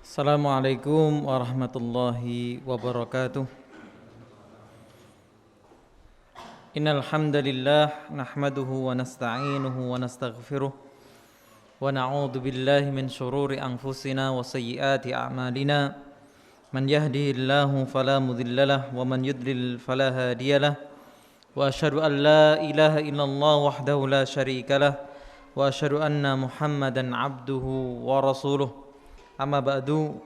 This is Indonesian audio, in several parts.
Assalamualaikum warahmatullahi wabarakatuh. Innal hamdalillah nahmaduhu wa nasta'inuhu wa nastaghfiruh wa na'udzu billahi min shururi anfusina wa sayyiati a'malina. Man yahdihillahu fala mudhillalah wa man yudlil fala hadiyalah. Wa asyhadu an la ilaha illallah wahdahu la syarikalah wa asyhadu anna Muhammadan abduhu wa rasuluh. Amma ba'du,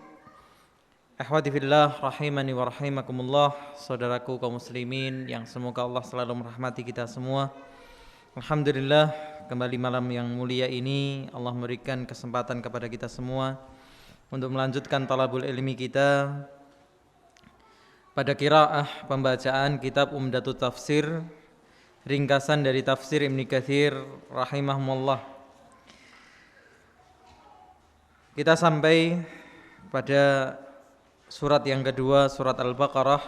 ikhwati fillah rahimani wa rahimakumullah, saudaraku kaum muslimin yang semoga Allah selalu merahmati kita semua. Alhamdulillah, kembali malam yang mulia ini Allah memberikan kesempatan kepada kita semua untuk melanjutkan talabul ilmi kita pada qiraah pembacaan kitab Umdatut Tafsir, ringkasan dari tafsir Ibnu Katsir rahimahumullah. Kita sampai pada surat yang kedua, surat Al-Baqarah,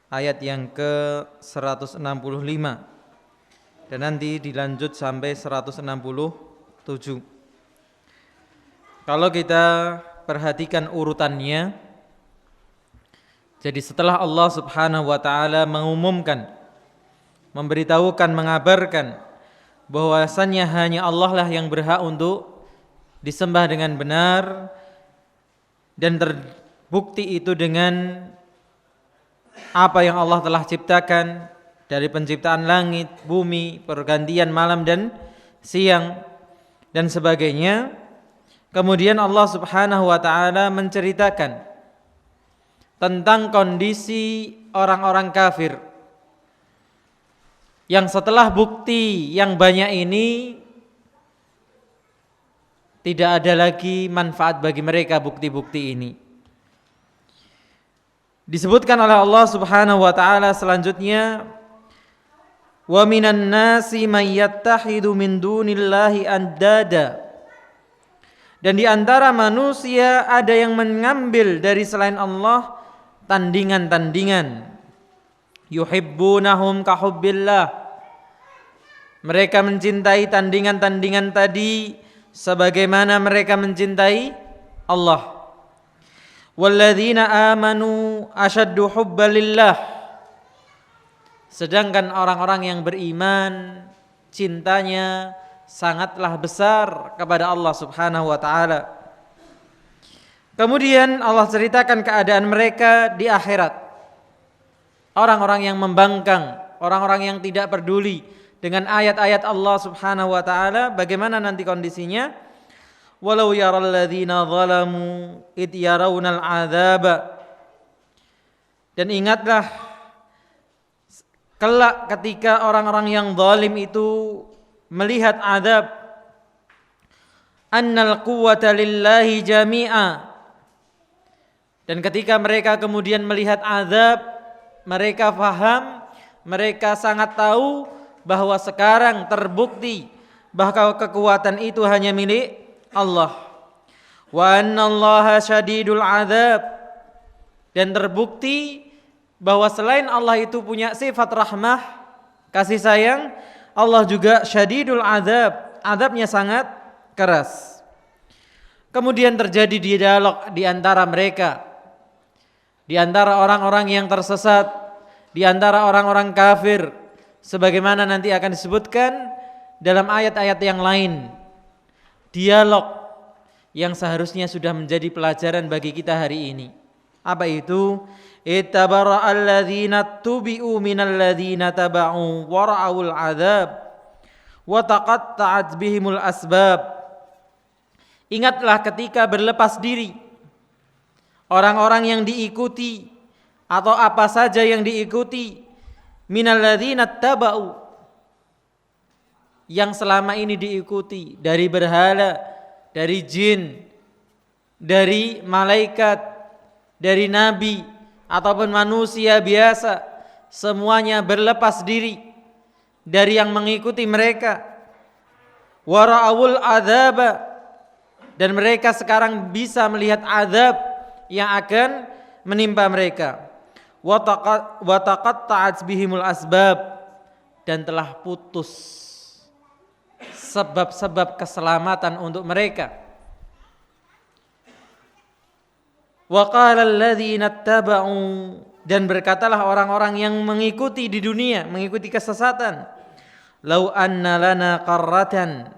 ayat yang ke-165, dan nanti dilanjut sampai 167. Kalau kita perhatikan urutannya, jadi setelah Allah subhanahu wa ta'ala mengumumkan, memberitahukan, mengabarkan bahwasannya hanya Allah lah yang berhak untuk disembah dengan benar, dan terbukti itu dengan apa yang Allah telah ciptakan dari penciptaan langit, bumi, pergantian malam dan siang dan sebagainya. Kemudian Allah subhanahu wa ta'ala menceritakan tentang kondisi orang-orang kafir yang setelah bukti yang banyak ini tidak ada lagi manfaat bagi mereka bukti-bukti ini. Disebutkan oleh Allah subhanahu wa ta'ala selanjutnya, wa minan nasi may yattakhidhu min dunillahi andada, dan di antara manusia ada yang mengambil dari selain Allah tandingan-tandingan. Yuhibbunahum kahubbillah, mereka mencintai tandingan-tandingan tadi sebagaimana mereka mencintai Allah. Walladzina amanu asyaddu hubbalillah, sedangkan orang-orang yang beriman cintanya sangatlah besar kepada Allah subhanahu wa ta'ala. Kemudian Allah ceritakan keadaan mereka di akhirat. Orang-orang yang membangkang, orang-orang yang tidak peduli dengan ayat-ayat Allah subhanahu wa ta'ala, bagaimana nanti kondisinya? Walau yaral ladzina zalamu id yarawnal adzaba, dan ingatlah kelak ketika orang-orang yang zalim itu melihat azab, annal quwwata lillahi jami'a, dan ketika mereka kemudian melihat azab, mereka faham, mereka sangat tahu bahwa sekarang terbukti bahwa kekuatan itu hanya milik Allah. Wa annallaha syadidul adzab, dan terbukti bahwa selain Allah itu punya sifat rahmah, kasih sayang, Allah juga syadidul adzab, azabnya sangat keras. Kemudian terjadi dialog di antara mereka, di antara orang-orang yang tersesat, di antara orang-orang kafir, sebagaimana nanti akan disebutkan dalam ayat-ayat yang lain. Dialog yang seharusnya sudah menjadi pelajaran bagi kita hari ini. Apa itu? Ittabara'al ladzina tubi'u minal ladzina taba'u wa ra'awul 'adzab wa taqatta'at bihimul asbab. Ingatlah ketika berlepas diri orang-orang yang diikuti atau apa saja yang diikuti minal ladzina taba'u, yang selama ini diikuti dari berhala, dari jin, dari malaikat, dari nabi ataupun manusia biasa, semuanya berlepas diri dari yang mengikuti mereka. Wara'awul adzaba, dan mereka sekarang bisa melihat azab yang akan menimpa mereka. Wa taqatta'at bihimul asbab, dan telah putus sebab-sebab keselamatan untuk mereka. Wa qala alladzina ittaba'u, dan berkatalah orang-orang yang mengikuti di dunia, mengikuti kesesatan, lau anna lana qarratan,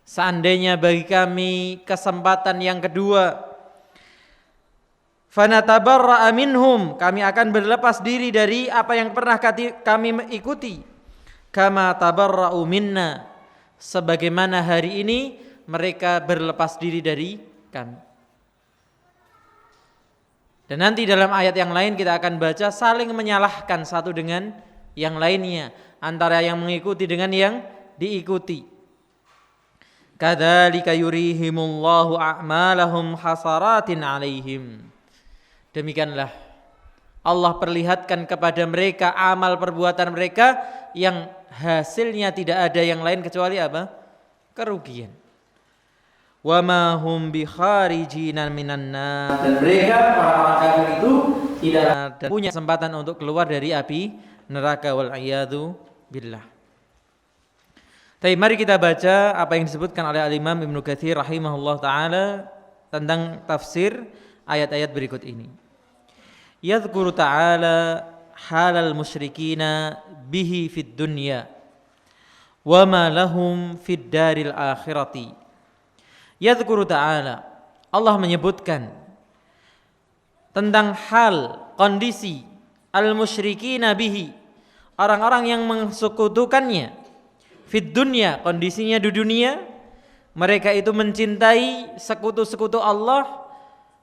seandainya bagi kami kesempatan yang kedua, fanatabarra'a minhum, kami akan berlepas diri dari apa yang pernah kami ikuti, kama tabarra'u minna, sebagaimana hari ini mereka berlepas diri dari kami. Dan nanti dalam ayat yang lain kita akan baca saling menyalahkan satu dengan yang lainnya, antara yang mengikuti dengan yang diikuti. Kadzalika yurihimullahu a'malahum hasaratin 'alaihim. Demikianlah Allah perlihatkan kepada mereka amal perbuatan mereka yang hasilnya tidak ada yang lain kecuali apa? Kerugian. Wa ma hum bi kharijina minan nar, dan mereka orang-orang kafir itu tidak punya kesempatan untuk keluar dari api neraka, wal a'yadu billah. Tapi mari kita baca apa yang disebutkan oleh Al-Imam Ibnu Katsir rahimahullah taala tentang tafsir ayat-ayat berikut ini. Yadhkuru ta'ala halal musyrikina bihi fid dunya wa ma lahum fid daril akhirati. Yadhkuru ta'ala, Allah menyebutkan tentang hal, kondisi al-musyrikina bihi, orang-orang yang mensekutukannya, fid dunya, kondisinya di dunia, mereka itu mencintai sekutu-sekutu Allah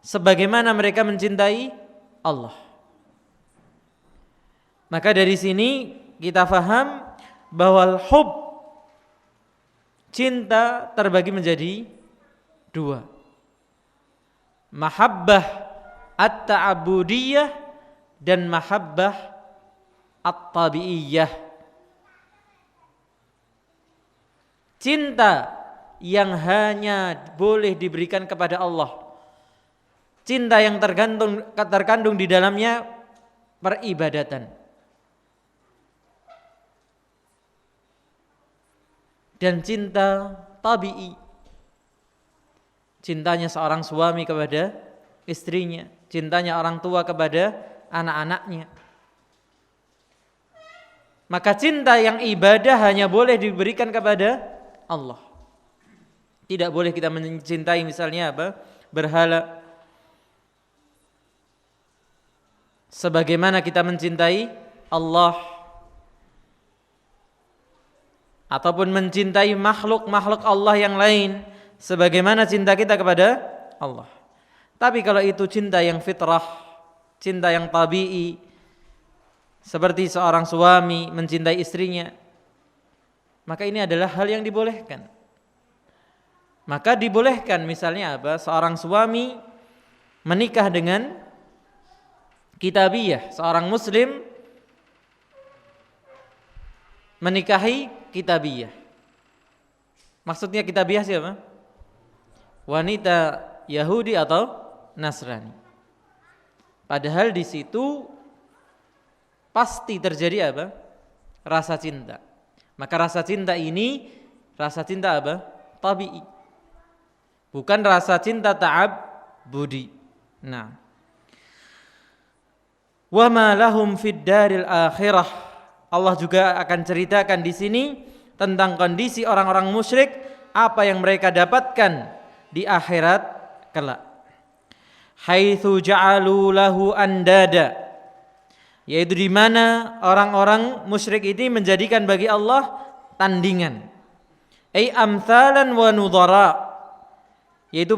sebagaimana mereka mencintai Allah. Maka dari sini kita faham bahwa hub, cinta terbagi menjadi dua, mahabbah at-ta'abudiyah dan mahabbah at-tabi'iyah. Cinta yang hanya boleh diberikan kepada Allah, cinta yang terkandung di dalamnya peribadatan, dan cinta tabi'i, cintanya seorang suami kepada istrinya, cintanya orang tua kepada anak-anaknya. Maka cinta yang ibadah hanya boleh diberikan kepada Allah. Tidak boleh kita mencintai misalnya apa? Berhala. Sebagaimana kita mencintai Allah, ataupun mencintai makhluk-makhluk Allah yang lain sebagaimana cinta kita kepada Allah. Tapi kalau itu cinta yang fitrah, cinta yang tabi'i, seperti seorang suami mencintai istrinya, maka ini adalah hal yang dibolehkan. Maka dibolehkan misalnya apa? Seorang suami menikah dengan kitabiyah, seorang muslim menikahi kitabiyah. Maksudnya kitabiyah siapa? Wanita Yahudi atau Nasrani. Padahal di situ pasti terjadi apa? Rasa cinta. Maka rasa cinta ini rasa cinta apa? Tabi'i. Bukan rasa cinta ta'abbudi. Nah. Wa ma lahum fid daril akhirah. Allah juga akan ceritakan di sini tentang kondisi orang-orang musyrik, apa yang mereka dapatkan di akhirat kelak. Haitsu ja'alu lahu andada, yaitu di mana orang-orang musyrik ini menjadikan bagi Allah tandingan. Ai amthalan wa nudhara, yaitu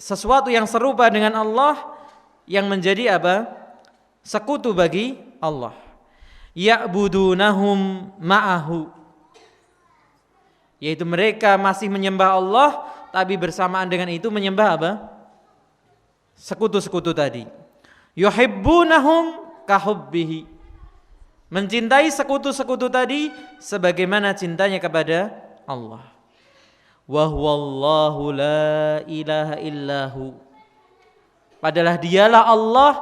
sesuatu yang serupa dengan Allah yang menjadi apa? Sekutu bagi Allah. Ya'budunahum ma'ahu, yaitu mereka masih menyembah Allah, tapi bersamaan dengan itu menyembah apa? Sekutu-sekutu tadi. Yuhibbunahum kahubbihi, mencintai sekutu-sekutu tadi sebagaimana cintanya kepada Allah. Wa huwallahu la ilaha illahu, padahal dialah Allah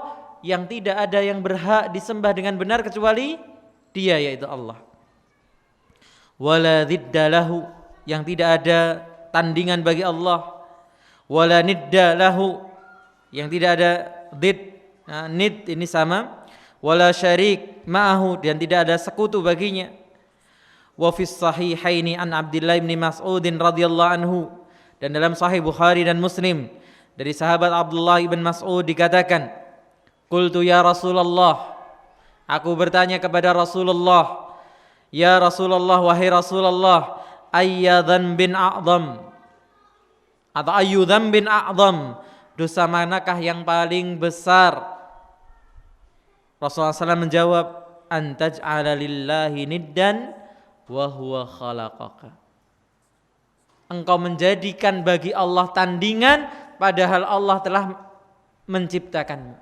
yang tidak ada yang berhak disembah dengan benar kecuali Dia, yaitu Allah. Wala dhidda lahu, yang tidak ada tandingan bagi Allah. Wala nidda lahu, yang tidak ada did, nid ini sama, wala syarik ma'ahu, dan tidak ada sekutu baginya. Wa fis sahihaini an Abdullah bin Mas'ud radhiyallahu anhu, dan dalam Sahih Bukhari dan Muslim dari sahabat Abdullah bin Mas'ud dikatakan, qultu ya Rasulullah, aku bertanya kepada Rasulullah, ya Rasulullah, wahai Rasulullah, ayya dzambin a'zam, atau ayyu dzambin a'zam, dosa manakah yang paling besar? Rasulullah SAW menjawab, antaj'ala lillahi niddan wa huwa khalaqaka, engkau menjadikan bagi Allah tandingan padahal Allah telah menciptakanmu.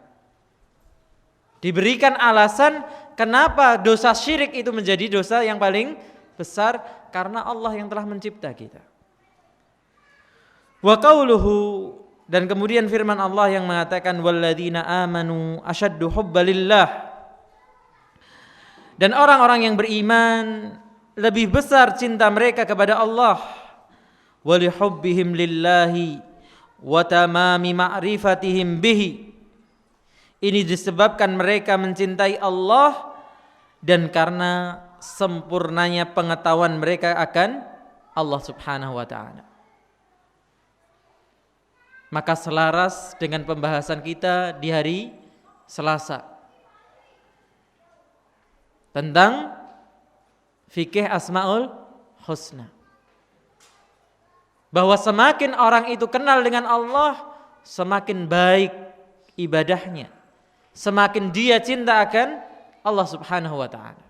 Diberikan alasan kenapa dosa syirik itu menjadi dosa yang paling besar, karena Allah yang telah mencipta kita. Wa qauluhu, dan kemudian firman Allah yang mengatakan walladzina amanu asyaddu hubbalillah, dan orang-orang yang beriman lebih besar cinta mereka kepada Allah, wa lihubbihim lillahi wa tamami ma'rifatihim bihi, ini disebabkan mereka mencintai Allah dan karena sempurnanya pengetahuan mereka akan Allah Subhanahu wa ta'ala. Maka selaras dengan pembahasan kita di hari Selasa tentang fikih Asmaul Husna, bahwa semakin orang itu kenal dengan Allah, semakin baik ibadahnya, semakin dia cinta akan Allah Subhanahu wa ta'ala.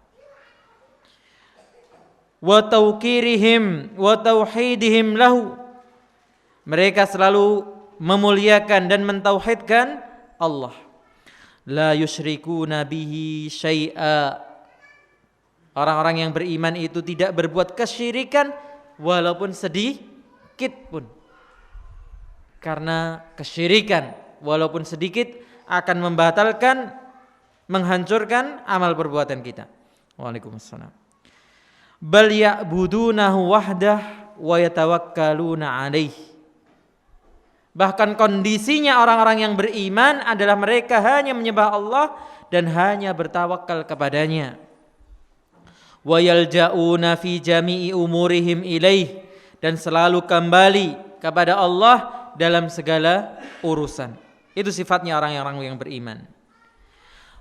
Wa tawqirihim wa tauhidihim lahu, mereka selalu memuliakan dan mentauhidkan Allah. La yusyrikuna bihi syai'a, orang-orang yang beriman itu tidak berbuat kesyirikan walaupun sedikit pun, karena kesyirikan walaupun sedikit akan membatalkan, menghancurkan amal perbuatan kita. Waalaikumsalam. Bal ya'budunahu wahdah wa yatawakkaluna alaihi, bahkan kondisinya orang-orang yang beriman adalah mereka hanya menyembah Allah dan hanya bertawakal kepadanya. Wa yalja'una fi jami'i umurihim ilaih, dan selalu kembali kepada Allah dalam segala urusan. Itu sifatnya orang-orang yang beriman.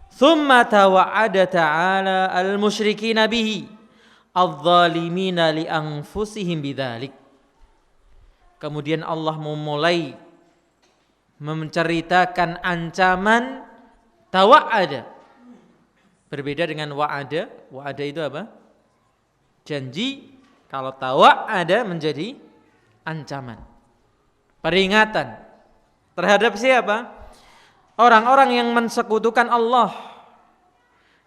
Tsumma tawa'ada ta'ala al-musyrikina bihi adh-dhalimina li anfusihim bidzalik. Kemudian Allah memulai menceritakan ancaman tawa'ada. Berbeda dengan wa'ada. Wa'ada itu apa? Janji. Kalau tawa'ada menjadi ancaman, peringatan terhadap siapa? Orang-orang yang mensekutukan Allah.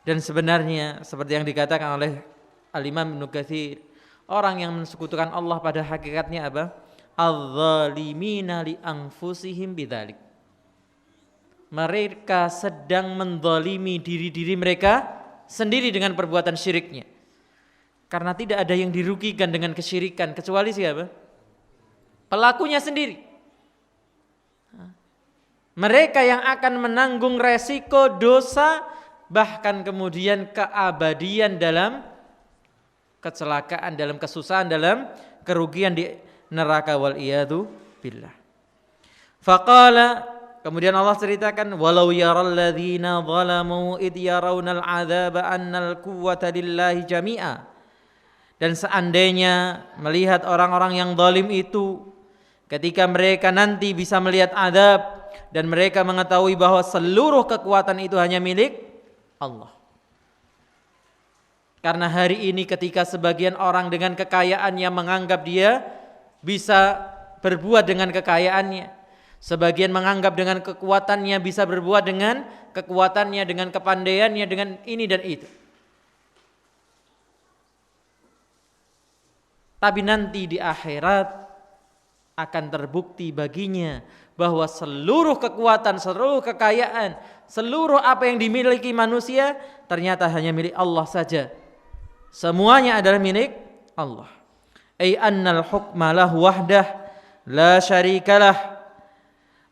Dan sebenarnya seperti yang dikatakan oleh Al-Imam Ibnu Katsir, orang yang mensekutukan Allah pada hakikatnya apa? Adz-dzalimina li anfusihim bidzalik, mereka sedang menzalimi diri-diri mereka sendiri dengan perbuatan syiriknya. Karena tidak ada yang dirugikan dengan kesyirikan kecuali siapa? Pelakunya sendiri. Mereka yang akan menanggung resiko dosa, bahkan kemudian keabadian dalam kecelakaan, dalam kesusahan, dalam kerugian di neraka, wal iyadu billah. Faqala, kemudian Allah ceritakan, walau yaral ladzina zalamu id yarawnal adzaba annal quwwata lillahi jami'a, dan seandainya melihat orang-orang yang zalim itu ketika mereka nanti bisa melihat azab dan mereka mengetahui bahwa seluruh kekuatan itu hanya milik Allah. Karena hari ini ketika sebagian orang dengan kekayaannya menganggap dia bisa berbuat dengan kekayaannya, sebagian menganggap dengan kekuatannya bisa berbuat dengan kekuatannya, dengan kepandaiannya, dengan ini dan itu. Tapi nanti di akhirat akan terbukti baginya bahwa seluruh kekuatan, seluruh kekayaan, seluruh apa yang dimiliki manusia ternyata hanya milik Allah saja. Semuanya adalah milik Allah. Ay annal hukma lahu wahdah la syarikalah,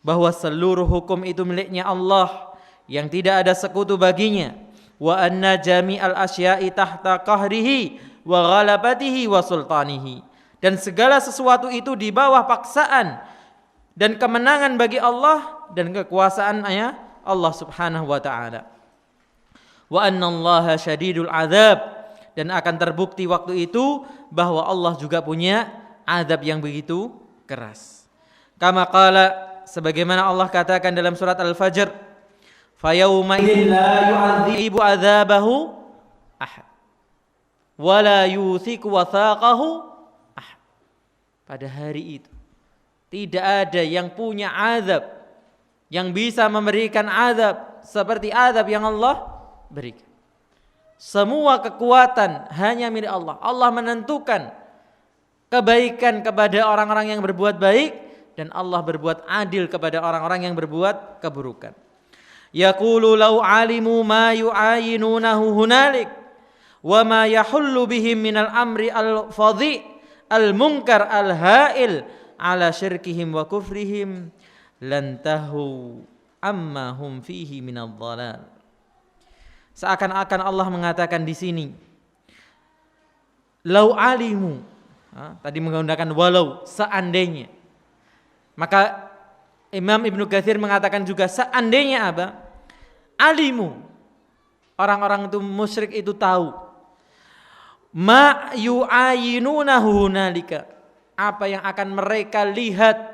bahwa seluruh hukum itu miliknya Allah yang tidak ada sekutu baginya, wa anna jami'al asya'i tahta qahrihi wa ghalabatihi wa sultanihi, dan segala sesuatu itu di bawah paksaan dan kemenangan bagi Allah dan kekuasaannya Allah Subhanahu wa taala. Wa anna Allaha syadidul azab, dan akan terbukti waktu itu bahwa Allah juga punya azab yang begitu keras. Kama qala, sebagaimana Allah katakan dalam surat Al-Fajr, fa yauma idzin la yu'adzibu adzabahu ahad wa la yuthiqu wathaqahu ahad. Pada hari itu tidak ada yang punya azab, yang bisa memberikan azab seperti azab yang Allah berikan. Semua kekuatan hanya milik Allah. Allah menentukan kebaikan kepada orang-orang yang berbuat baik, dan Allah berbuat adil kepada orang-orang yang berbuat keburukan. Yaqulu law alimu ma yu'ayinunahu hunalik wa ma yahullu bihim minal amri al-fadhi al-munkar al-ha'il ala syirkihim wa kufrihim lantahu amma hum fihi minadh dhalal. Seakan-akan Allah mengatakan di sini, lau alimu, tadi menggunakan walau, seandainya. Maka Imam Ibnu Katsir mengatakan juga seandainya apa? Alimu, orang-orang itu musyrik itu tahu, ma yu'ayinunahu hunalika, apa yang akan mereka lihat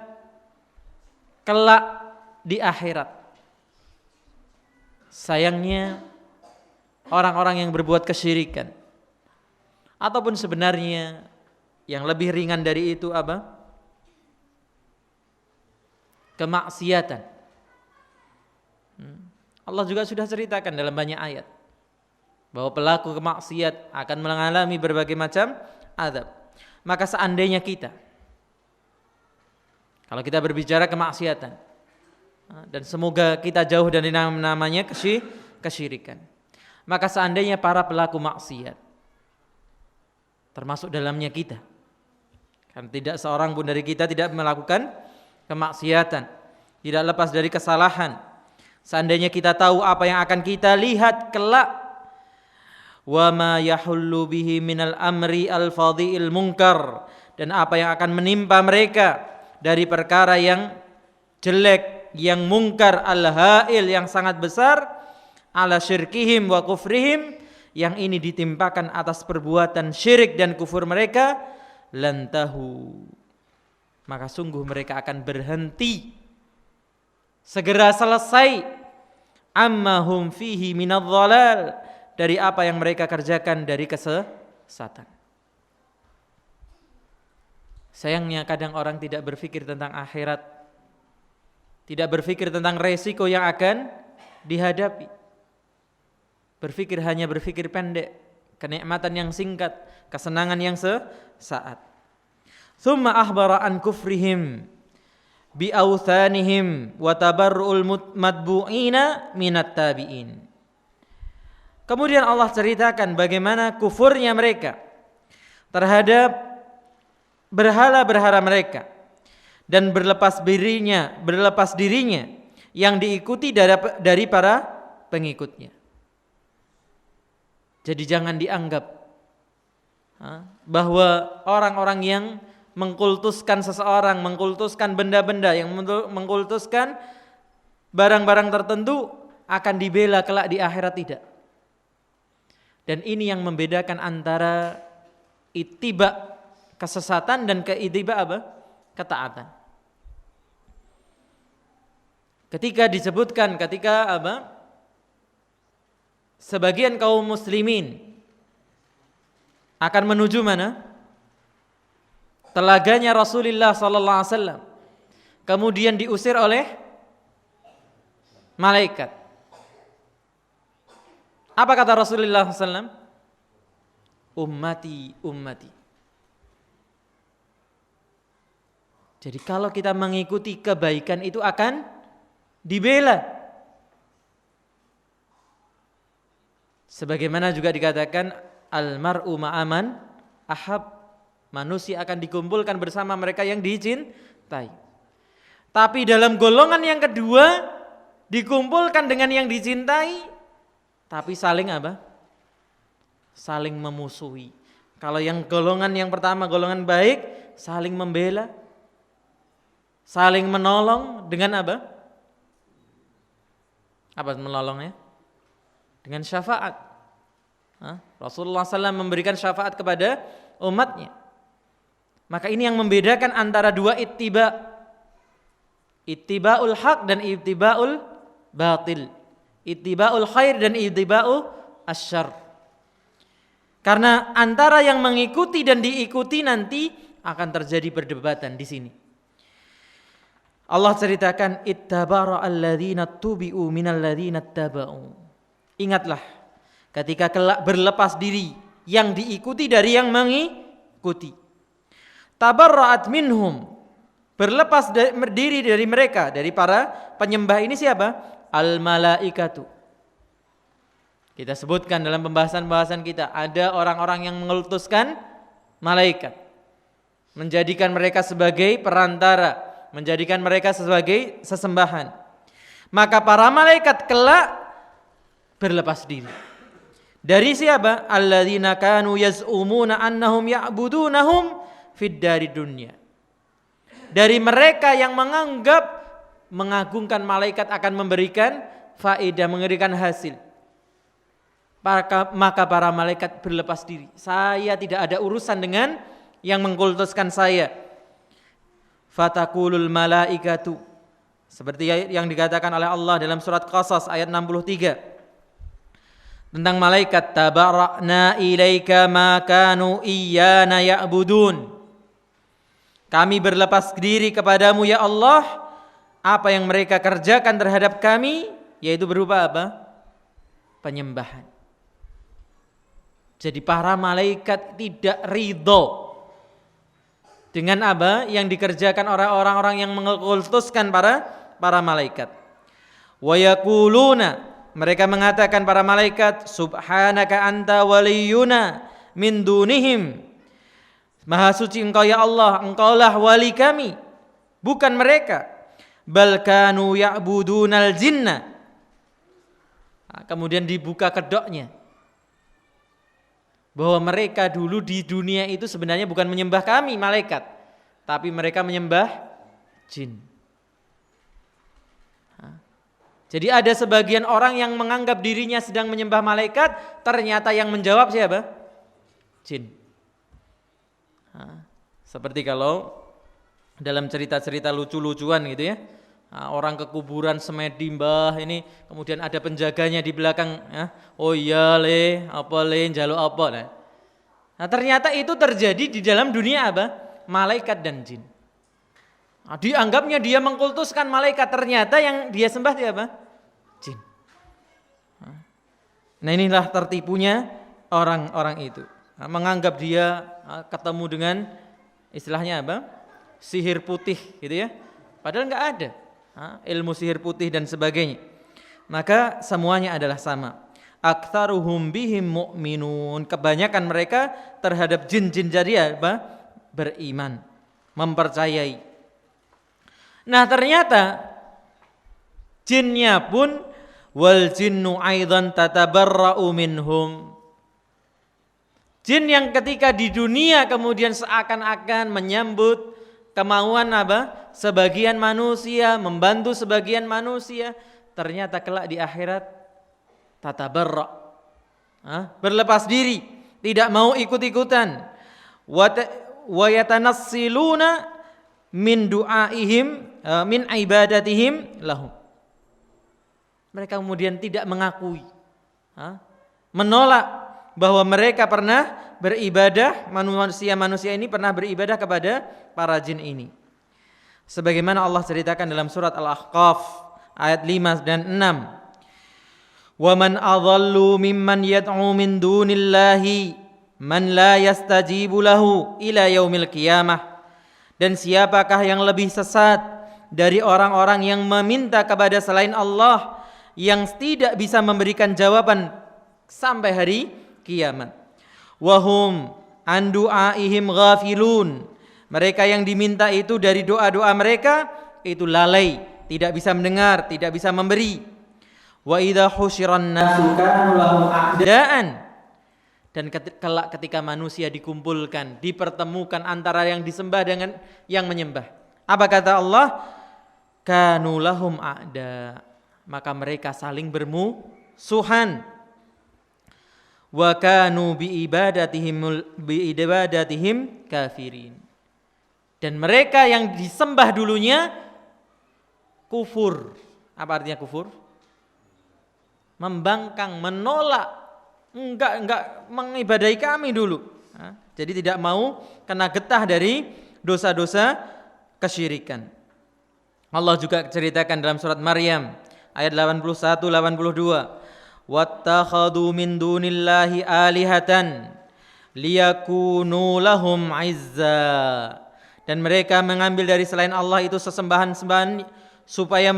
kelak di akhirat. Sayangnya orang-orang yang berbuat kesyirikan, ataupun sebenarnya yang lebih ringan dari itu apa? Kemaksiatan. Allah juga sudah ceritakan dalam banyak ayat bahwa pelaku kemaksiat akan mengalami berbagai macam azab. Maka seandainya kita, kalau kita berbicara kemaksiatan, dan semoga kita jauh dari namanya kesyirikan, maka seandainya para pelaku maksiat, termasuk dalamnya kita, kan tidak seorang pun dari kita tidak melakukan kemaksiatan, tidak lepas dari kesalahan. Seandainya kita tahu apa yang akan kita lihat kelak, wa ma yahullu bihi minal amri al-fadhi'il munkar, dan apa yang akan menimpa mereka dari perkara yang jelek, yang mungkar, al-ha'il, yang sangat besar, ala syirkihim wa kufrihim, yang ini ditimpakan atas perbuatan syirik dan kufur mereka, lantahu, maka sungguh mereka akan berhenti, segera selesai, amma hum fihi minadh dhalal, dari apa yang mereka kerjakan dari kesesatan. Sayangnya kadang orang tidak berpikir tentang akhirat, tidak berpikir tentang resiko yang akan dihadapi. Hanya berpikir pendek, kenikmatan yang singkat, kesenangan yang sesaat. Tsumma akhbara an kufrihim bi awthanihim wa tabarru'ul matbu'ina minat tabi'in. Kemudian Allah ceritakan bagaimana kufurnya mereka terhadap berhala-berhala mereka, dan berlepas dirinya yang diikuti dari para pengikutnya. Jadi jangan dianggap bahwa orang-orang yang mengkultuskan seseorang, mengkultuskan benda-benda, yang mengkultuskan barang-barang tertentu akan dibela kelak di akhirat, tidak. Dan ini yang membedakan antara ittiba kesesatan dan ittiba apa? Ketaatan. Ketika sebagian kaum muslimin akan menuju mana? Telaganya Rasulullah sallallahu alaihi wasallam, kemudian diusir oleh malaikat. Apa kata Rasulullah sallallahu alaihi wasallam? Ummati, ummati. Jadi kalau kita mengikuti kebaikan itu akan dibela. Sebagaimana juga dikatakan al-mar'u ma'aman ahab, manusia akan dikumpulkan bersama mereka yang dicintai. Tapi dalam golongan yang kedua dikumpulkan dengan yang dicintai, tapi saling apa? Saling memusuhi. Kalau yang golongan yang pertama, golongan baik, saling membela, saling menolong dengan apa? Apa menolongnya? Dengan syafaat. Rasulullah SAW memberikan syafaat kepada umatnya. Maka ini yang membedakan antara dua ittiba. Ittiba'ul haq dan ittiba'ul batil. Ittiba'ul khair dan ittiba'ul asyarr. Karena antara yang mengikuti dan diikuti nanti akan terjadi perdebatan di sini. Allah ceritakan ittabara alladzina tubi'u minal ladzina taba'u. Ingatlah ketika kelak berlepas diri yang diikuti dari yang mengikuti. Tabarra'at minhum, berlepas diri dari mereka, dari para penyembah ini siapa? Al malaikatu. Kita sebutkan dalam pembahasan-pembahasan kita, ada orang-orang yang mengutuskan malaikat, menjadikan mereka sebagai perantara, menjadikan mereka sebagai sesembahan. Maka para malaikat kelak berlepas diri. Dari siapa? Alladzina kanu yaz'umuna annahum ya'budunahum fid dari dunya. Dari mereka yang menganggap mengagungkan malaikat akan memberikan faedah, memberikan hasil. Maka para malaikat berlepas diri. Saya tidak ada urusan dengan yang mengkultuskan saya. Fatakulul malaikatu, seperti yang dikatakan oleh Allah dalam surat Qasas ayat 63 tentang malaikat, tabara'na ilaika ma kanu iyyana ya'budun. Kami berlepas diri kepadamu ya Allah apa yang mereka kerjakan terhadap kami, yaitu berupa apa? Penyembahan. Jadi para malaikat tidak ridho dengan apa yang dikerjakan orang-orang yang mengkultuskan para malaikat. Wa yaquluna, mereka mengatakan para malaikat, subhanaka anta waliyuna min dunihim. Maha suci engkau ya Allah, engkaulah wali kami, bukan mereka. Bal kanu ya'budunal jinna. Kemudian dibuka kedoknya, bahwa mereka dulu di dunia itu sebenarnya bukan menyembah kami malaikat, tapi mereka menyembah jin. Jadi ada sebagian orang yang menganggap dirinya sedang menyembah malaikat, ternyata yang menjawab siapa? Jin. Seperti kalau dalam cerita-cerita lucu-lucuan gitu ya, orang ke kuburan semedi mbah ini, kemudian ada penjaganya di belakang, oh iya le, apa le, njaluk apa lah. Nah ternyata itu terjadi di dalam dunia apa? Malaikat dan jin. Dianggapnya dia mengkultuskan malaikat, ternyata yang dia sembah siapa? Jin. Nah inilah tertipunya orang-orang itu, menganggap dia ketemu dengan istilahnya apa? Sihir putih gitu ya. Padahal enggak ada ilmu sihir putih dan sebagainya. Maka semuanya adalah sama. Aktsaruhum bihim mu'minun. Kebanyakan mereka terhadap jin-jin jadi apa? Beriman, mempercayai. Nah, ternyata jinnya pun wal jinnu aidan tatabarra'u minhum. Jin yang ketika di dunia kemudian seakan-akan menyambut kemauan apa? Sebagian manusia, membantu sebagian manusia, ternyata kelak di akhirat tatabarra, berlepas diri, tidak mau ikut-ikutan. Wa yatanassiluna min du'aihim min ibadatihim lahum. Mereka kemudian tidak mengakui, menolak bahwa mereka pernah beribadah, manusia ini pernah beribadah kepada para jin ini. Sebagaimana Allah ceritakan dalam surat Al-Ahqaf ayat 5 dan 6. Wa man adhallu mimman yad'u min dunillahi man la yastajibu lahu ila yaumil qiyamah. Dan siapakah yang lebih sesat dari orang-orang yang meminta kepada selain Allah, yang tidak bisa memberikan jawaban sampai hari kiamat. Wahum an du'aihim ghafilun. Mereka yang diminta itu dari doa-doa mereka itu lalai, tidak bisa mendengar, tidak bisa memberi. Wa idza husyiran nasu kanu lahum a'daan. Dan kelak ketika manusia dikumpulkan, dipertemukan antara yang disembah dengan yang menyembah. Apa kata Allah? Kanu lahum a'da. Maka mereka saling bermusuhan. Wa kanu biibadatihim kafirin. Dan mereka yang disembah dulunya kufur. Apa artinya kufur? Membangkang, menolak, enggak mengibadahi kami dulu. Jadi tidak mau kena getah dari dosa-dosa kesyirikan. Allah juga ceritakan dalam surat Maryam ayat 81 82. Wattakhadhu min dunillahi alihatan liyakunu lahum izza. Dan mereka mengambil dari selain Allah itu sesembahan-sembahan supaya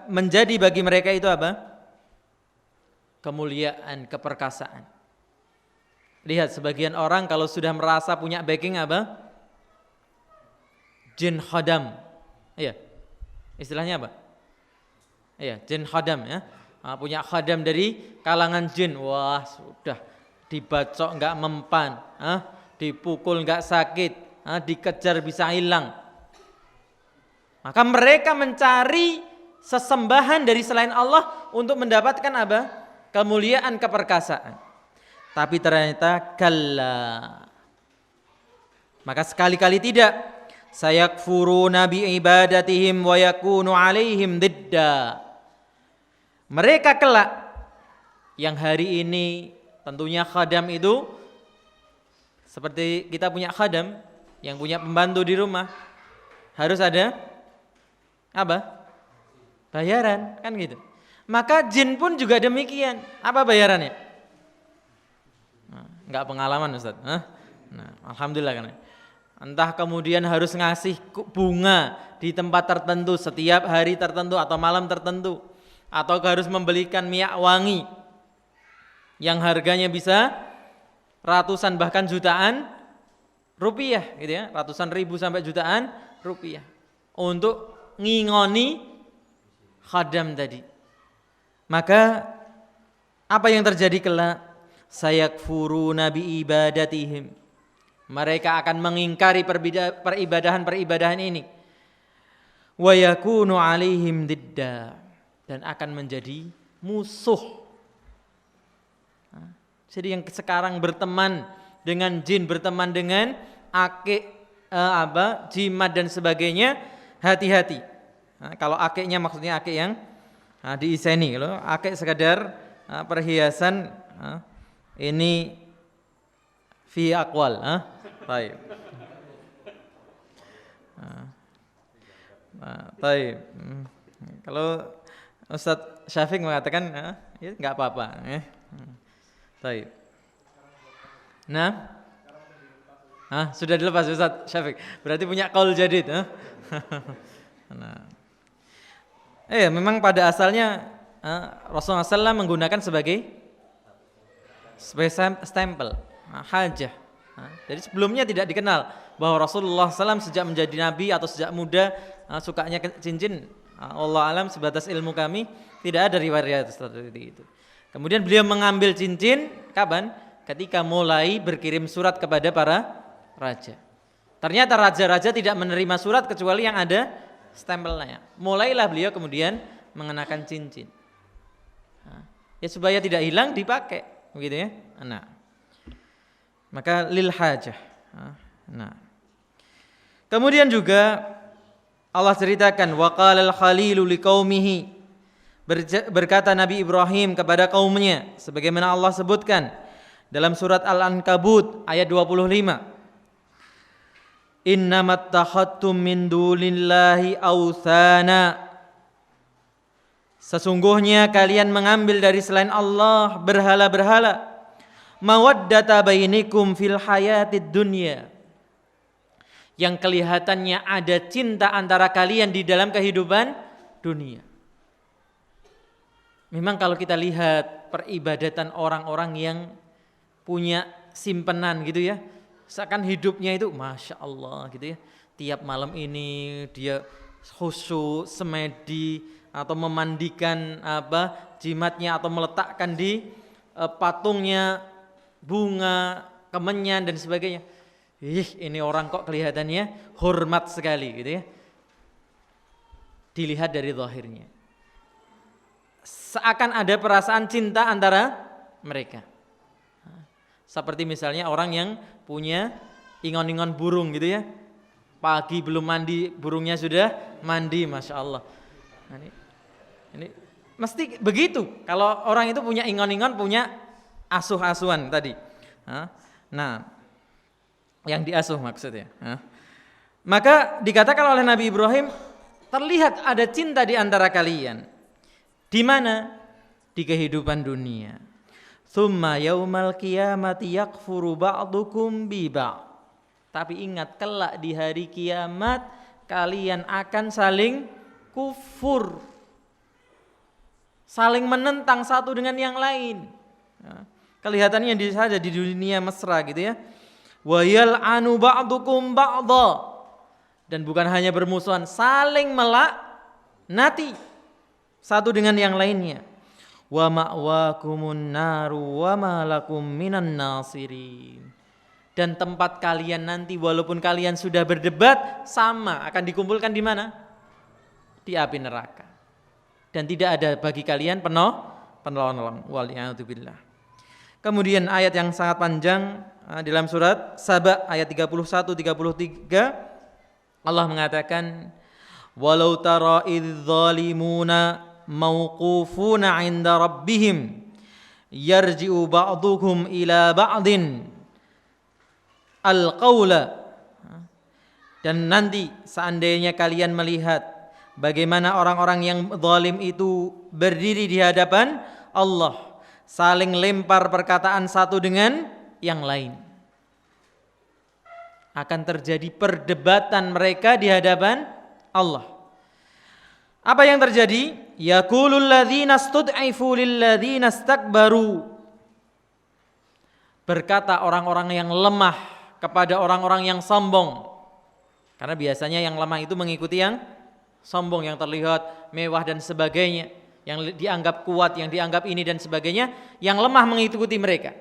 menjadi bagi mereka itu apa? Kemuliaan, keperkasaan. Lihat sebagian orang kalau sudah merasa punya backing apa? Jin khadam. Iya. Istilahnya apa? Iya, jin khadam ya. Punya khadam dari kalangan jin. Wah, sudah dibacok enggak mempan, dipukul enggak sakit, dikejar bisa hilang. Maka mereka mencari sesembahan dari selain Allah untuk mendapatkan apa? Kemuliaan, keperkasaan. Tapi ternyata kalla. Maka sekali-kali tidak. Sayakfuruna biibadatihim wa yakunu alaihim didda. Mereka kelak yang hari ini tentunya khadam itu seperti kita punya khadam yang punya pembantu di rumah harus ada apa? Bayaran kan gitu. Maka jin pun juga demikian. Apa bayarannya? Enggak pengalaman Ustaz. Alhamdulillah kan. Entah kemudian harus ngasih bunga di tempat tertentu setiap hari tertentu atau malam tertentu. Atau harus membelikan minyak wangi yang harganya bisa ratusan bahkan jutaan rupiah gitu ya, ratusan ribu sampai jutaan rupiah untuk ngingoni khadam tadi. Maka apa yang terjadi kelak? Sayakfuruna biibadatihim. Mereka akan mengingkari peribadahan ini. Wa yakunu alaihim didda. Dan akan menjadi musuh. Jadi yang sekarang berteman dengan jin, berteman dengan akik, jimat dan sebagainya, hati-hati. Kalau akiknya maksudnya akik yang diiseni, kalau akik sekadar perhiasan, ini fi aqwal, baik. Baik. Kalau Ustadz Syafiq mengatakan ya enggak apa-apa ya. Baik. Nah. Sudah dilepas Ustadz Syafiq. Berarti punya qaul jadid, Nah. Memang pada asalnya Rasulullah SAW menggunakan sebagai stempel, hajah. Jadi sebelumnya tidak dikenal bahwa Rasulullah SAW sejak menjadi nabi atau sejak muda sukanya cincin. Allah alam sebatas ilmu kami tidak ada riwayat seperti itu. Kemudian beliau mengambil cincin kapan? Ketika mulai berkirim surat kepada para raja. Ternyata raja-raja tidak menerima surat kecuali yang ada stempelnya. Mulailah beliau kemudian mengenakan cincin. Ya supaya tidak hilang dipakai, begitu ya. Nah. Maka lil hajah. Nah. Kemudian juga Allah ceritakan waqalal khalilu liqaumihi, berkata Nabi Ibrahim kepada kaumnya sebagaimana Allah sebutkan dalam surat Al-Ankabut ayat 25. Innamattakhadtum min dunillahi awthana. Sesungguhnya kalian mengambil dari selain Allah berhala-berhala. Mawaddata bainikum fil hayatid dunya. Yang kelihatannya ada cinta antara kalian di dalam kehidupan dunia. Memang kalau kita lihat peribadatan orang-orang yang punya simpenan gitu ya, seakan hidupnya itu Masya Allah gitu ya. Tiap malam ini dia khusyuk, semedi atau memandikan jimatnya atau meletakkan di patungnya bunga, kemenyan dan sebagainya. Ini orang kok kelihatannya hormat sekali gitu ya. Dilihat dari zahirnya. Seakan ada perasaan cinta antara mereka. Seperti misalnya orang yang punya ingon-ingon burung gitu ya. Pagi belum mandi, burungnya sudah mandi, Masya Allah. Nah, ini mesti begitu. Kalau orang itu punya ingon-ingon, punya asuh-asuhan tadi. Nah, yang diasuh maksudnya. Maka dikatakan oleh Nabi Ibrahim, terlihat ada cinta di antara kalian. Di mana? Di kehidupan dunia. Tsumma yaumal qiyamati yakfuru ba'dukum bi ba'd. Tapi ingat, kelak di hari kiamat kalian akan saling kufur, saling menentang satu dengan yang lain. Kelihatannya saja di dunia mesra gitu ya. Wa yal'anu ba'dukum ba'dha. Dan bukan hanya bermusuhan, saling melaknati satu dengan yang lainnya. Wa ma'wakumun naru wa ma lakum minan nasirin. Dan tempat kalian nanti walaupun kalian sudah berdebat sama akan dikumpulkan di mana? Di api neraka. Dan tidak ada bagi kalian penolong. Waliyatubillah. Kemudian ayat yang sangat panjang dalam surat Saba ayat 31-33 Allah mengatakan walau tara idz zalimuna mauqufuna 'inda rabbihim yarji'u ba'duhum ila ba'din al-qaula. Dan nanti seandainya kalian melihat bagaimana orang-orang yang zalim itu berdiri di hadapan Allah, saling lempar perkataan satu dengan yang lain, akan terjadi perdebatan mereka di hadapan Allah. Apa yang terjadi? Yaqulul ladzina stud'ifu lil ladzina istakbaru. Berkata orang-orang yang lemah kepada orang-orang yang sombong. Karena biasanya yang lemah itu mengikuti yang sombong, yang terlihat mewah dan sebagainya, yang dianggap kuat, yang dianggap ini dan sebagainya, yang lemah mengikuti mereka.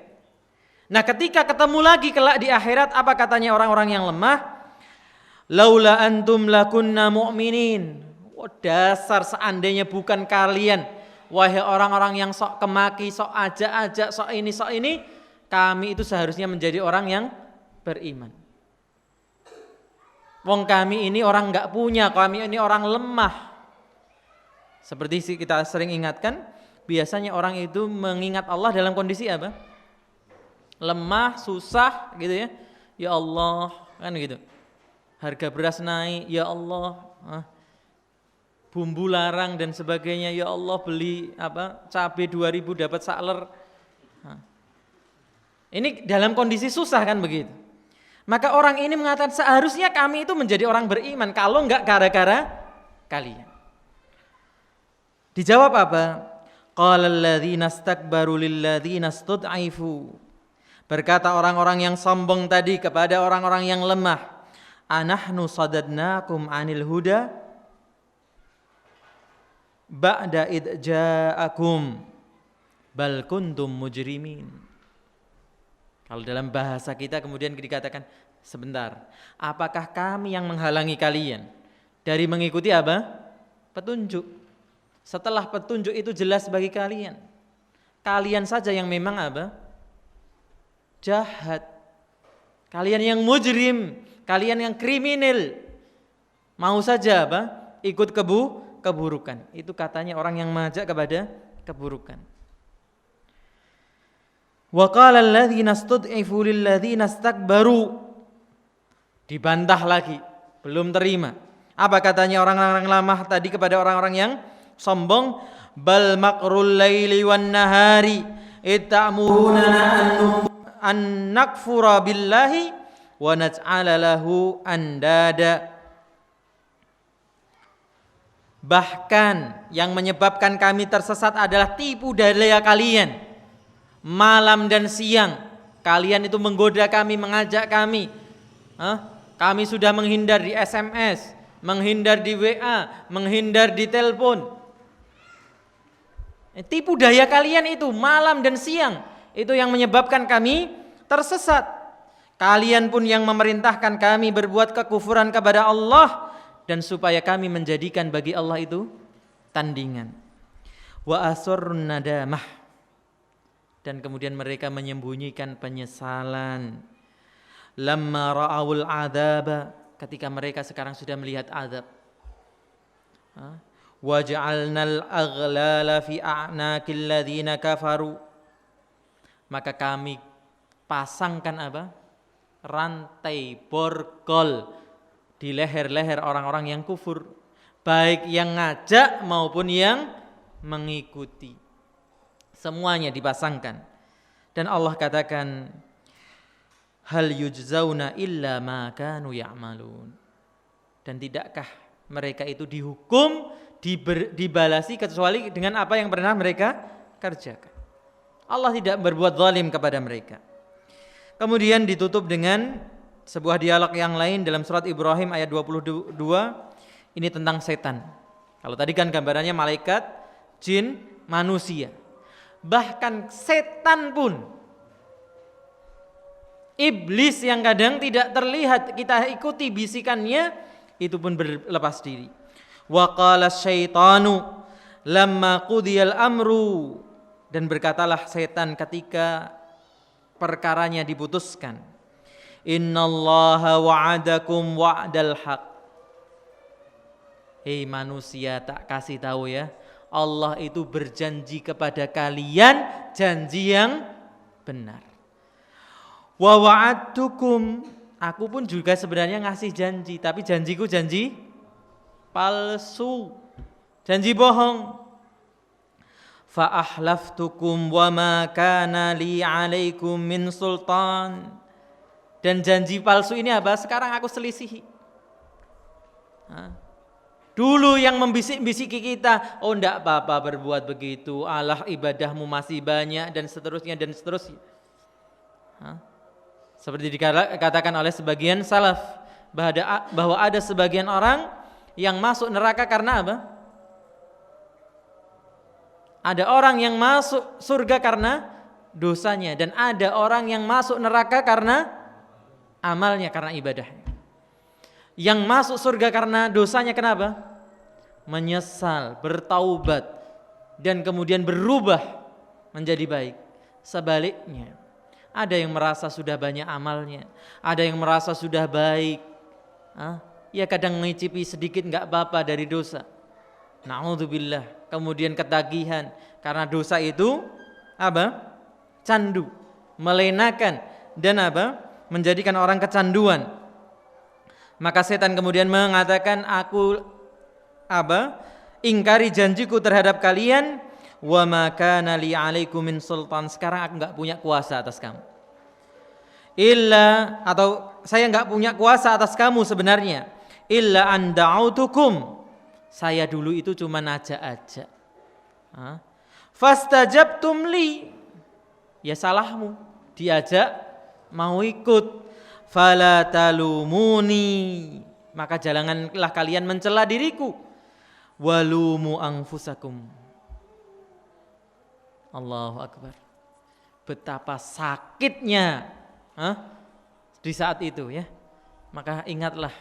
Nah, ketika ketemu lagi kelak di akhirat, apa katanya orang-orang yang lemah? Laula antum lakunna mu'minin. Dasar seandainya bukan kalian, wahai orang-orang yang sok kemaki, sok ajak-ajak, sok ini, kami itu seharusnya menjadi orang yang beriman. Wong kami ini orang enggak punya, kami ini orang lemah. Seperti kita sering ingatkan, biasanya orang itu mengingat Allah dalam kondisi apa? Lemah, susah gitu ya. Ya Allah, kan gitu. Harga beras naik, ya Allah. Bumbu larang dan sebagainya, ya Allah, beli cabai 2000 dapat sakler. Ini dalam kondisi susah kan begitu. Maka orang ini mengatakan seharusnya kami itu menjadi orang beriman, kalau enggak gara-gara kalian. Dijawab apa? Qala alladzina istakbaru lil ladzina istud'ifu. Berkata orang-orang yang sombong tadi kepada orang-orang yang lemah, anahnu sadadnakum 'anil huda ba'da id ja'akum bal kuntum mujrimin. Kalau dalam bahasa kita kemudian dikatakan, sebentar, apakah kami yang menghalangi kalian dari mengikuti apa? Petunjuk. Setelah petunjuk itu jelas bagi kalian, kalian saja yang memang apa? Jahat. Kalian yang mujrim, kalian yang kriminal. Mau saja apa? Ikut keburukan. Itu katanya orang yang mengajak kepada keburukan. Wa qala alladzina stud'ifu lil ladzina istakbaru. Dibantah lagi, belum terima. Apa katanya orang-orang lemah tadi kepada orang-orang yang sombong? Bal makrul laili wan nahari itta'muruna an nakfura billahi wa naj'ala lahu andada. Bahkan yang menyebabkan kami tersesat adalah tipu daya kalian. Malam dan siang kalian itu menggoda kami, mengajak kami. Kami sudah menghindar di SMS, menghindar di WA, menghindar di telepon. Tipu daya kalian itu malam dan siang, itu yang menyebabkan kami tersesat. Kalian pun yang memerintahkan kami berbuat kekufuran kepada Allah dan supaya kami menjadikan bagi Allah itu tandingan. Wa asrun nadamah, dan kemudian mereka menyembunyikan penyesalan. Lamma ra'awul adzaba, ketika mereka sekarang sudah melihat azab. Waja'alnal aghlala fi a'naqil ladzina kafaru, maka kami pasangkan apa? Rantai borgol di leher-leher orang-orang yang kufur, baik yang ngajak maupun yang mengikuti. Semuanya dipasangkan. Dan Allah katakan, hal yujzauna illa ma kanu ya'malun. Dan tidakkah mereka itu dihukum, dibalasi kecuali dengan apa yang pernah mereka kerjakan. Allah tidak berbuat zalim kepada mereka. Kemudian ditutup dengan sebuah dialog yang lain dalam surat Ibrahim ayat 22. Ini tentang setan. Kalau tadi kan gambarannya malaikat, jin, manusia. Bahkan setan pun, iblis yang kadang tidak terlihat, kita ikuti bisikannya, itu pun berlepas diri. Wa qala syaitanu lamma qudiyal amru, dan berkatalah setan ketika perkaranya diputuskan, innallaha wa'adakum wa'dal haq. Hei manusia, tak kasih tahu ya, Allah itu berjanji kepada kalian janji yang benar. Wa wa'adtukum, aku pun juga sebenarnya ngasih janji, tapi janjiku janji palsu, janji bohong. Fa ahlaftukum wa ma kana li 'alaikum min sultan, dan janji palsu ini apa? Sekarang aku selisihi. Dulu yang membisik-bisiki kita, oh enggak apa-apa berbuat begitu, Allah ibadahmu masih banyak, dan seterusnya dan seterusnya. Seperti dikatakan oleh sebagian salaf, bahwa ada sebagian orang yang masuk neraka karena apa? Ada orang yang masuk surga karena dosanya, dan ada orang yang masuk neraka karena amalnya, karena ibadahnya. Yang masuk surga karena dosanya kenapa? Menyesal, bertaubat, dan kemudian berubah menjadi baik. Sebaliknya, ada yang merasa sudah banyak amalnya, ada yang merasa sudah baik, ya kadang mengicipi sedikit enggak apa-apa dari dosa. Na'udzubillah, kemudian ketagihan karena dosa itu apa? Candu, melenakan, dan apa? Menjadikan orang kecanduan. Maka setan kemudian mengatakan, aku apa? Ingkari janjiku terhadap kalian, wa ma kana li 'alaikum min sultan, sekarang aku enggak punya kuasa atas kamu. Illa, atau saya enggak punya kuasa atas kamu sebenarnya, illa an da'autukum, saya dulu itu cuma najak-ajak. Fastajabtum li, ya salahmu, diajak mau ikut. Fala talumuni, maka janganlah kalian mencela diriku. Walumu anfusakum. Allahu akbar. Betapa sakitnya di saat itu ya. Maka ingatlah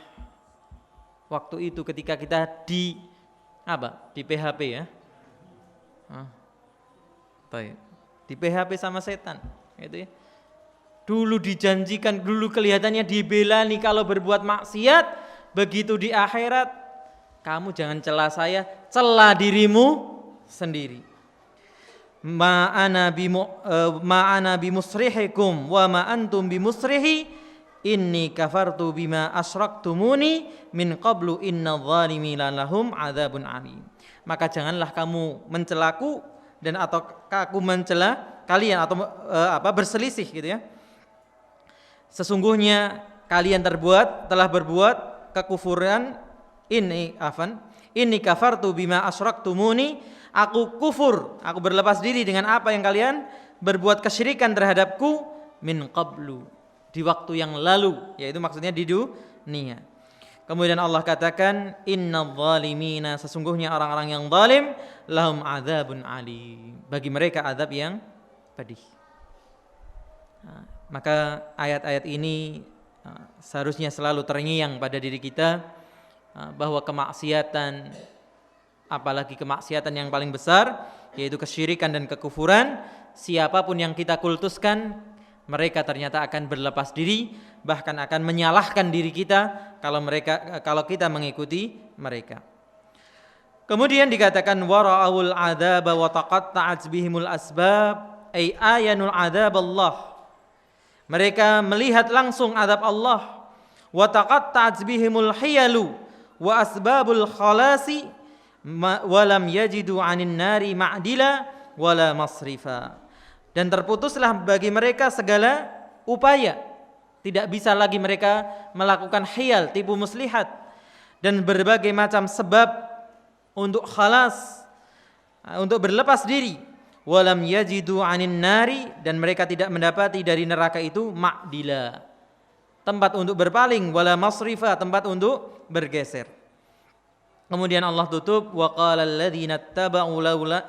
waktu itu ketika kita di PHP ya. Baik. Di PHP sama setan, gitu ya. Dulu dijanjikan, dulu kelihatannya dibela nih kalau berbuat maksiat, begitu di akhirat kamu jangan cela saya, cela dirimu sendiri. Ma'ana bimusrihikum wa ma antum bimusrihi, inni kafartu bima asyraktumuni min qablu innadh dhalimina lahum adzabun alim. Maka janganlah kamu mencelaku dan atau aku mencela kalian atau berselisih gitu ya. Sesungguhnya kalian telah berbuat kekufuran, ini kafartu bima asyraktumuni, aku kufur, aku berlepas diri dengan apa yang kalian berbuat kesyirikan terhadapku min qablu, di waktu yang lalu, yaitu maksudnya di dunia. Kemudian Allah katakan, innadz zalimina, sesungguhnya orang-orang yang zalim, lahum adzabun alim, bagi mereka azab yang pedih. Maka ayat-ayat ini seharusnya selalu terngiang pada diri kita bahwa kemaksiatan, apalagi kemaksiatan yang paling besar, yaitu kesyirikan dan kekufuran, siapapun yang kita kultuskan, mereka ternyata akan berlepas diri, bahkan akan menyalahkan diri kita kalau kita mengikuti mereka. Kemudian dikatakan wara'ul adzaba wa taqatta'at bihimul asbab, ay ayanul adzab Allah. Mereka melihat langsung azab Allah, wa taqatta'at bihimul hiyalu wa asbabul khalasi wa lam yajidu 'anin nari ma'dila wala masrifa. Dan terputuslah bagi mereka segala upaya. Tidak bisa lagi mereka melakukan hiyal, tipu muslihat, dan berbagai macam sebab untuk khalas, untuk berlepas diri. Walam yajidu 'anin nari, dan mereka tidak mendapati dari neraka itu ma'dila, tempat untuk berpaling, wala masrifa, tempat untuk bergeser. Kemudian Allah tutup, wa qala alladziina ittaba'u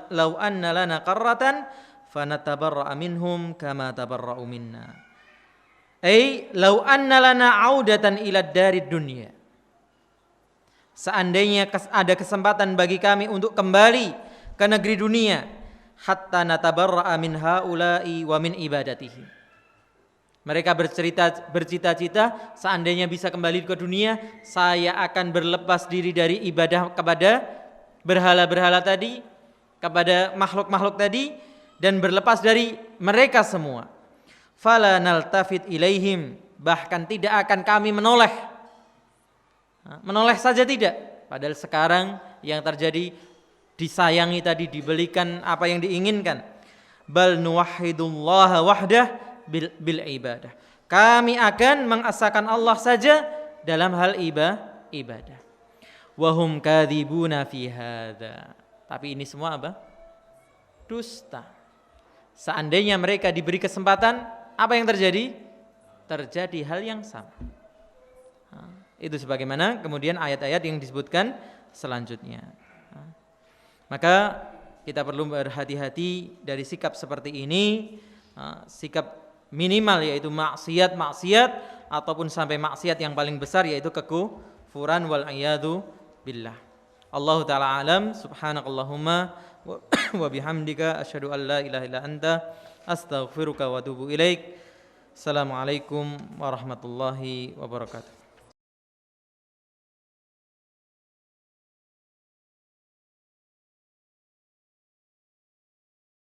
law anna lana qarratan fanatabarra'a minhum kama tabarra'u minna. Ai law anna lana 'audatan ila darid dunya. Seandainya ada kesempatan bagi kami untuk kembali ke negeri dunia, hatta natabarra'a min haula'i wa min ibadatihim. Mereka bercita-cita, seandainya bisa kembali ke dunia, saya akan berlepas diri dari ibadah kepada berhala-berhala tadi, kepada makhluk-makhluk tadi, dan berlepas dari mereka semua. Fala naltafit ilaihim, bahkan tidak akan kami menoleh saja tidak. Padahal sekarang yang terjadi, disayangi tadi, dibelikan apa yang diinginkan. Bal nuwahhidullaha wahdah bil ibadah. Kami akan mengesahkan Allah saja dalam hal ibadah. Wahum kadzibuna fi hadza. Tapi ini semua apa? Dusta. Seandainya mereka diberi kesempatan, apa yang terjadi? Terjadi hal yang sama. Itu sebagaimana kemudian ayat-ayat yang disebutkan selanjutnya. Maka kita perlu berhati-hati dari sikap seperti ini, sikap minimal yaitu maksiat ataupun sampai maksiat yang paling besar yaitu kekufuran wal iyadu billah. Allahu taala alam. Subhanakallahumma wa bihamdika asyhadu an la ilaha illa anta astaghfiruka wa atubu ilaik. Assalamualaikum warahmatullahi wabarakatuh.